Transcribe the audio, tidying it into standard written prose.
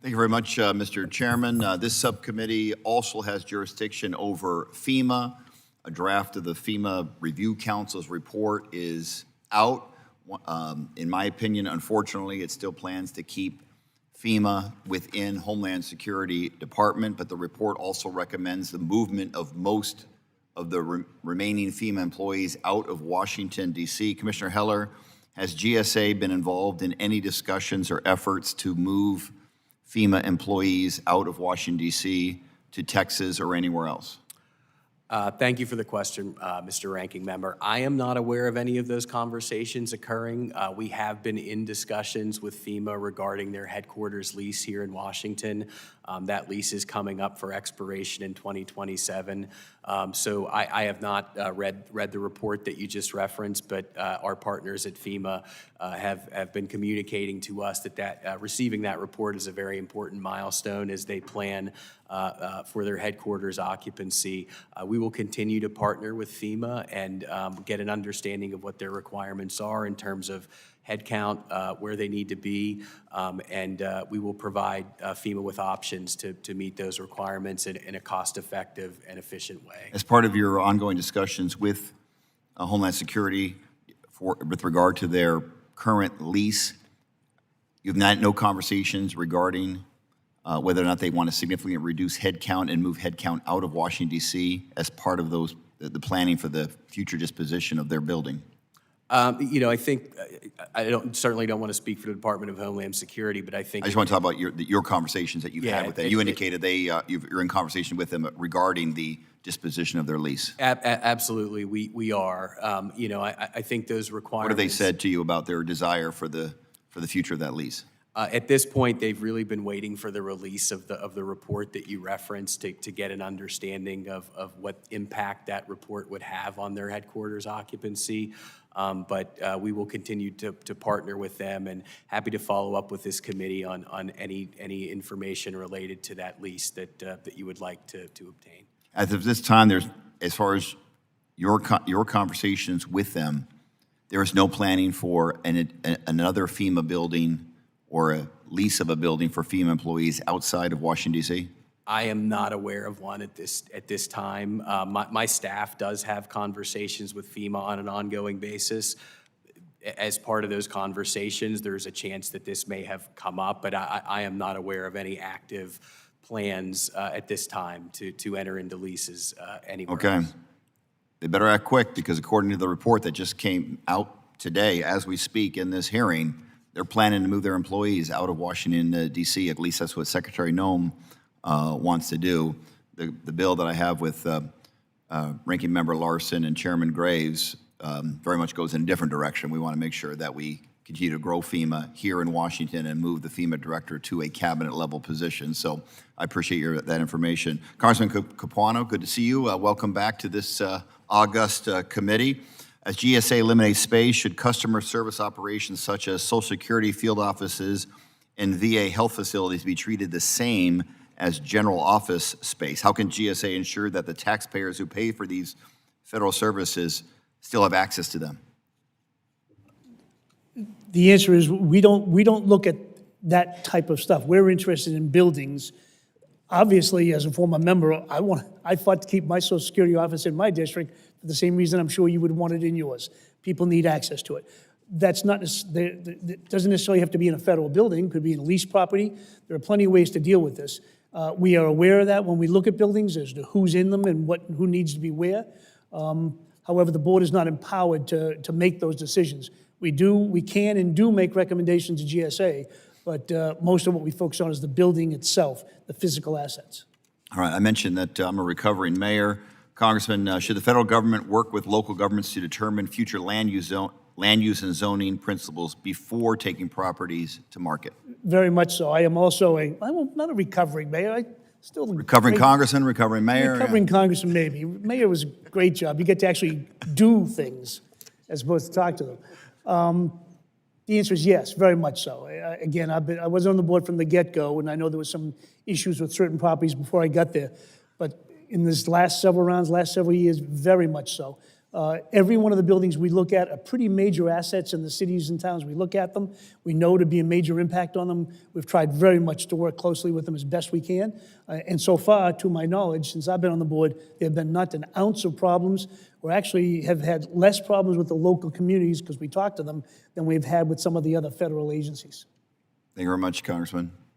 Thank you very much, Mr. Chairman. This subcommittee also has jurisdiction over FEMA. A draft of the FEMA Review Council's report is out. In my opinion, unfortunately, it still plans to keep FEMA within Homeland Security Department, but the report also recommends the movement of most of the remaining FEMA employees out of Washington, D.C. Commissioner Heller, has GSA been involved in any discussions or efforts to move FEMA employees out of Washington, D.C. to Texas or anywhere else? Thank you for the question, Mr. Ranking Member. I am not aware of any of those conversations occurring. We have been in discussions with FEMA regarding their headquarters lease here in Washington. That lease is coming up for expiration in 2027. So I have not read the report that you just referenced, but our partners at FEMA have been communicating to us that receiving that report is a very important milestone as they plan for their headquarters occupancy. We will continue to partner with FEMA and get an understanding of what their requirements are in terms of headcount, where they need to be, and we will provide FEMA with options to meet those requirements in a cost-effective and efficient way. As part of your ongoing discussions with Homeland Security with regard to their current lease, you've no conversations regarding whether or not they want to significantly reduce headcount and move headcount out of Washington, D.C. as part of the planning for the future disposition of their building? I think I certainly don't want to speak for the Department of Homeland Security, but I think I just want to talk about your conversations that you've had with them. You indicated you're in conversation with them regarding the disposition of their lease. Absolutely, we are. I think those requirements. What have they said to you about their desire for the future of that lease? At this point, they've really been waiting for the release of the report that you referenced to get an understanding of what impact that report would have on their headquarters occupancy. But we will continue to partner with them, and happy to follow up with this committee on any information related to that lease that you would like to obtain. As of this time, as far as your conversations with them, there is no planning for another FEMA building or a lease of a building for FEMA employees outside of Washington, D.C.? I am not aware of one at this time. My staff does have conversations with FEMA on an ongoing basis. As part of those conversations, there's a chance that this may have come up, but I am not aware of any active plans at this time to enter into leases anywhere else. They better act quick, because according to the report that just came out today as we speak in this hearing, they're planning to move their employees out of Washington, D.C. At least that's what Secretary Noem wants to do. The bill that I have with Ranking Member Larson and Chairman Graves very much goes in a different direction. We want to make sure that we continue to grow FEMA here in Washington and move the FEMA director to a cabinet level position. So I appreciate that information. Congressman Capuano, good to see you. Welcome back to this august committee. As GSA eliminates space, should customer service operations such as Social Security field offices and VA health facilities be treated the same as general office space? How can GSA ensure that the taxpayers who pay for these federal services still have access to them? The answer is we don't look at that type of stuff. We're interested in buildings. Obviously, as a former member, I fought to keep my Social Security office in my district for the same reason I'm sure you would want it in yours. People need access to it. That's not, that doesn't necessarily have to be in a federal building. Could be in a leased property. There are plenty of ways to deal with this. We are aware of that when we look at buildings as to who's in them and who needs to be where. However, the board is not empowered to make those decisions. We can and do make recommendations to GSA, but most of what we focus on is the building itself, the physical assets. All right, I mentioned that I'm a recovering mayor. Congressman, should the federal government work with local governments to determine future land use and zoning principles before taking properties to market? Very much so. I am also I'm not a recovering mayor. Recovering congressman, recovering mayor. Recovering congressman, maybe. Mayor was a great job. You get to actually do things as opposed to talk to them. The answer is yes, very much so. Again, I was on the board from the get-go, and I know there was some issues with certain properties before I got there. But in this last several years, very much so. Every one of the buildings we look at are pretty major assets in the cities and towns. We look at them. We know to be a major impact on them. We've tried very much to work closely with them as best we can. And so far, to my knowledge, since I've been on the board, there have been not an ounce of problems. We actually have had less problems with the local communities, because we talk to them, than we've had with some of the other federal agencies. Thank you very much, Congressman.